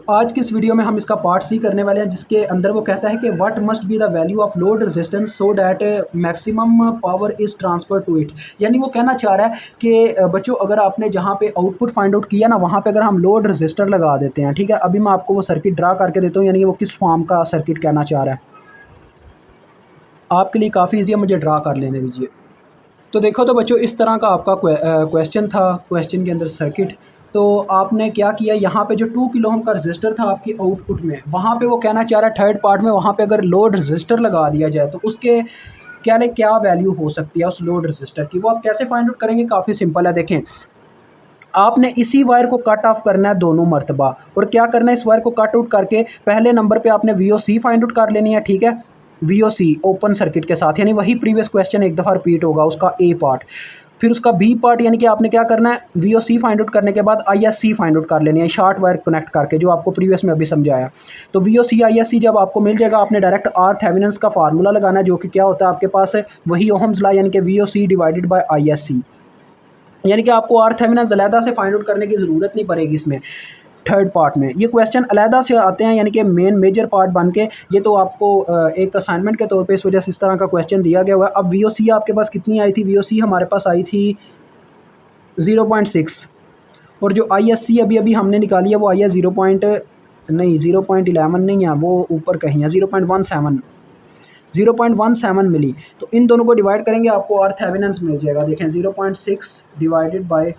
आज की इस वीडियो में हम इसका पार्ट सी करने वाले हैं, जिसके अंदर वो कहता है कि what must be the value of load resistance so that maximum power is transfer to it. यानी वो कहना चाह रहा है कि बच्चों, अगर आपने जहाँ पे आउटपुट फाइंड आउट किया ना, वहाँ पे अगर हम लोड रेजिस्टर लगा देते हैं, ठीक है। अभी मैं आपको वो सर्किट ड्रा करके देता हूँ, यानी कि वो किस फॉर्म का सर्किट कहना चाह रहा है। आपके लिए काफ़ी ईजी है, मुझे ड्रा कर लेने दीजिए। तो देखो तो बच्चों, इस तरह का आपका क्वेश्चन था। क्वेश्चन के अंदर सर्किट, तो आपने क्या किया, यहाँ पे जो 2 किलो ओम का रजिस्टर था आपकी आउटपुट में, वहाँ पे वो कहना चाह रहा है थर्ड पार्ट में, वहाँ पे अगर लोड रजिस्टर लगा दिया जाए तो उसके क्या वैल्यू हो सकती है उस लोड रजिस्टर की। वो आप कैसे फाइंड आउट करेंगे, काफ़ी सिंपल है। देखें, आपने इसी वायर को कट ऑफ करना है दोनों मरतबा, और क्या करना है, इस वायर को कट आउट करके पहले नंबर पे आपने we O C find out कर लेनी है, ठीक है। वी ओ सी ओपन सर्किट के साथ, यानी वही प्रीवियस क्वेश्चन एक दफ़ा रिपीट होगा, उसका ए पार्ट। फिर उसका बी पार्ट, यानी कि आपने क्या करना है, V O C find out करने के बाद I S C find out कर लेनी है, शॉर्ट वायर कनेक्ट करके, जो आपको प्रीवियस में अभी समझाया। तो we O C I S सी जब आपको मिल जाएगा, आपने डायरेक्ट आर थेवेनिन्स का फार्मूला लगाना है, जो कि क्या होता है आपके पास है, वही ओहम्स लॉ, यानी कि V O C divided by I S C. यानी कि आपको आर थेवेनिन अलहदा से फाइंड आउट करने की ज़रूरत नहीं पड़ेगी इसमें। थर्ड पार्ट में ये क्वेश्चन अलहदा से आते हैं, यानी कि मेजर पार्ट बन के। ये तो आपको एक असाइनमेंट के तौर पे इस वजह से इस तरह का क्वेश्चन दिया गया हुआ है। अब वी ओ सी आपके पास कितनी आई थी, वी ओ सी हमारे पास आई थी 0.6, और जो आई एस सी अभी अभी हमने निकाली है वो आई है 0.11 नहीं है, वो ऊपर कहीं है, 0.17 मिली। तो इन दोनों को डिवाइड करेंगे, आपको आर थेवेनिन्स मिल जाएगा। देखें, 0.6 डिवाइडेड बाय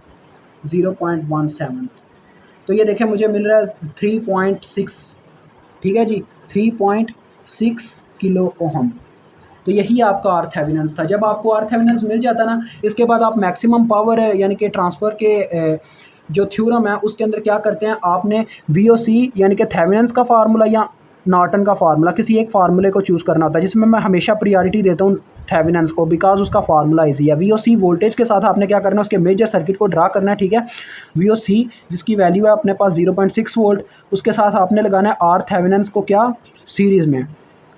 0.17, तो ये देखें मुझे मिल रहा है 3.6, ठीक है जी, 3.6 किलो ओहम। तो यही आपका आर थेवेनिन्स था। जब आपको आर थेवेनिन्स मिल जाता ना, इसके बाद आप मैक्सिमम पावर यानी कि ट्रांसफ़र के जो थ्योरम है उसके अंदर क्या करते हैं, आपने वी ओ सी यानी कि थेवेनिन्स का फार्मूला या नॉर्टन का फार्मूला, किसी एक फार्मूले को चूज़ करना होता है, जिसमें मैं हमेशा प्रायोरिटी देता हूँ थेवेनिन्स को, बिकॉज उसका फार्मूला इजी है। वी ओ सी वोल्टेज के साथ आपने क्या करना है, उसके मेजर सर्किट को ड्रा करना है, ठीक है। वी ओ सी जिसकी वैल्यू है अपने पास 0.6 वोल्ट, उसके साथ आपने लगाना है आर थेवेनिन्स को, क्या, सीरीज़ में।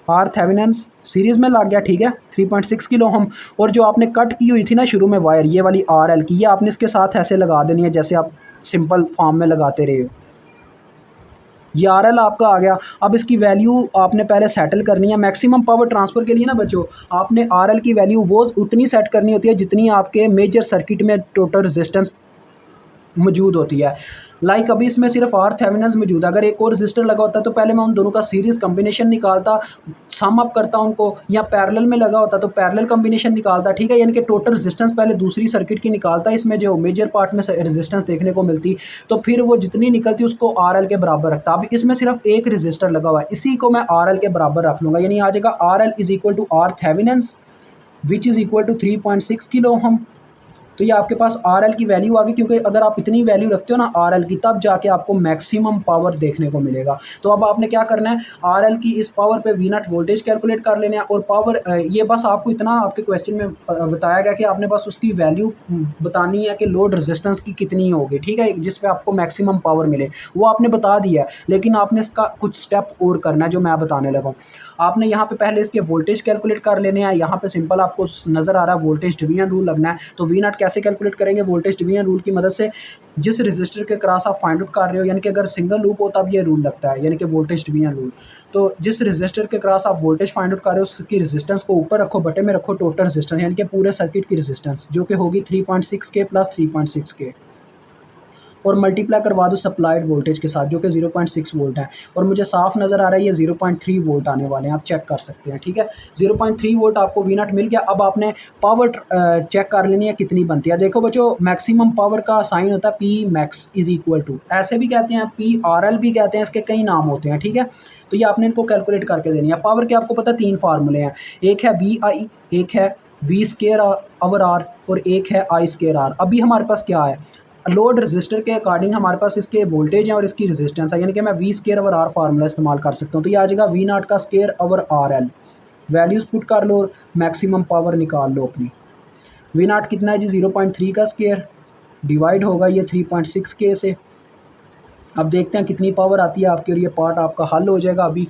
आर थेवेनिन्स सीरीज़ में लग गया, ठीक है, 3.6 किलो हम। और जो आपने कट की हुई थी ना शुरू में वायर, ये वाली आर एल की, ये आपने इसके साथ ऐसे लगा देनी है जैसे आप सिंपल फॉर्म में लगाते रहे हो। ये आर एल आपका आ गया। अब इसकी वैल्यू आपने पहले सेटल करनी है। मैक्सिमम पावर ट्रांसफ़र के लिए ना बच्चों, आपने आर एल की वैल्यू वो उतनी सेट करनी होती है जितनी आपके मेजर सर्किट में टोटल रेजिस्टेंस मौजूद होती है। लाइक अभी इसमें सिर्फ आर थेवेनिन्स मौजूद है। अगर एक और रजिस्टर लगा होता तो पहले मैं उन दोनों का सीरीज़ कम्बिनेशन निकालता, सम अप करता उनको, या पैरेलल में लगा होता तो पैरेलल कम्बिनेशन निकालता, ठीक है। यानी कि टोटल रेजिस्टेंस पहले दूसरी सर्किट की निकालता, इसमें जो मेजर पार्ट में रेजिस्टेंस देखने को मिलती, तो फिर वो जितनी निकलती उसको आर एल के बराबर रखता। अब इसमें सिर्फ एक रजिस्टर लगा हुआ है, इसी को मैं आर एल के बराबर रख लूँगा, यानी आ जाएगा R L is equal to R Thevenin's which is equal to 3.6 kilo ohm. तो ये आपके पास आर एल की वैल्यू आ गई, क्योंकि अगर आप इतनी वैल्यू रखते हो ना आर एल की, तब जाके आपको मैक्सिमम पावर देखने को मिलेगा। तो अब आपने क्या करना है, आर एल की इस पावर पे वी नॉट वोल्टेज कैलकुलेट कर लेना है, और पावर ये बस आपको इतना आपके क्वेश्चन में बताया गया कि आपने बस उसकी वैल्यू बतानी है कि लोड रेजिस्टेंस की कितनी होगी, ठीक है, जिस पे आपको मैक्सिमम पावर मिले। वो आपने बता दिया है, लेकिन आपने इसका कुछ स्टेप और करना है जो मैं बताने लगा हूँ। आपने यहाँ पे पहले इसके वोल्टेज कैलकुलेट कर लेने हैं। यहाँ पे सिंपल आपको नज़र आ रहा है वोल्टेज डिवीजन रूल लगना है। तो वी नॉट कैसे कैलकुलेट करेंगे, वोल्टेज डिवीजन रूल की मदद से। जिस रजिस्टर के क्रॉस आप फाइंड आउट कर रहे हो, यानी कि अगर सिंगल लूप हो तब ये रूल लगता है, यानी कि वोल्टेज डिवीजन रूल। तो जिस रजिस्टर के क्रॉस आप वोल्टेज फाइंड आउट कर रहे हो, उसकी रेजिस्टेंस को ऊपर रखो, बटे में रखो टोटल रेजिस्टेंस, यानी कि पूरे सर्किट की रेजिस्टेंस, जो कि होगी 3.6 के प्लस 3.6 के, और मल्टीप्लाई करवा दो सप्लाइड वोल्टेज के साथ, जो कि 0.6 वोल्ट है। और मुझे साफ नज़र आ रहा है ये 0.3 वोल्ट आने वाले हैं, आप चेक कर सकते हैं, ठीक है। 0.3 वोल्ट आपको वी नॉट मिल गया। अब आपने पावर चेक कर लेनी है कितनी बनती है। देखो बच्चों, मैक्सिमम पावर का साइन होता है P max is equal to, ऐसे भी कहते हैं, पी आर एल भी कहते हैं, इसके कई नाम होते हैं, ठीक है। तो ये आपने इनको कैलकुलेट करके देनी है। पावर के आपको पता है 3 फार्मूले हैं, एक है वी आई, एक है वी स्केयर अवर आर, और एक है आई स्केयर आर। अभी हमारे पास क्या है, लोड रजिस्टर के अकॉर्डिंग हमारे पास इसके वोल्टेज है और इसकी रेजिस्टेंस है, यानी कि मैं V square over R formula इस्तेमाल कर सकता हूँ। तो ये आ जाएगा वी नॉट का square over R L. Values put कर लो और मैक्सिमम पावर निकाल लो अपनी। वी नॉट कितना है जी, 0.3 का स्केयर, डिवाइड होगा ये 3.6 के से। अब देखते हैं कितनी पावर आती है आपके, और ये पार्ट आपका हल हो जाएगा अभी।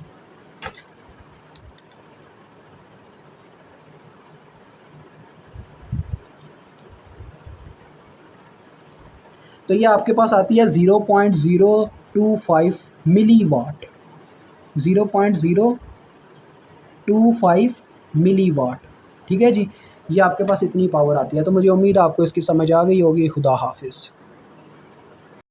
तो ये आपके पास आती है 0.025 मिली वाट, 0.025 मिली वाट। ठीक है जी, ये आपके पास इतनी पावर आती है। तो मुझे उम्मीद है आपको इसकी समझ आ गई होगी। खुदा हाफिज़।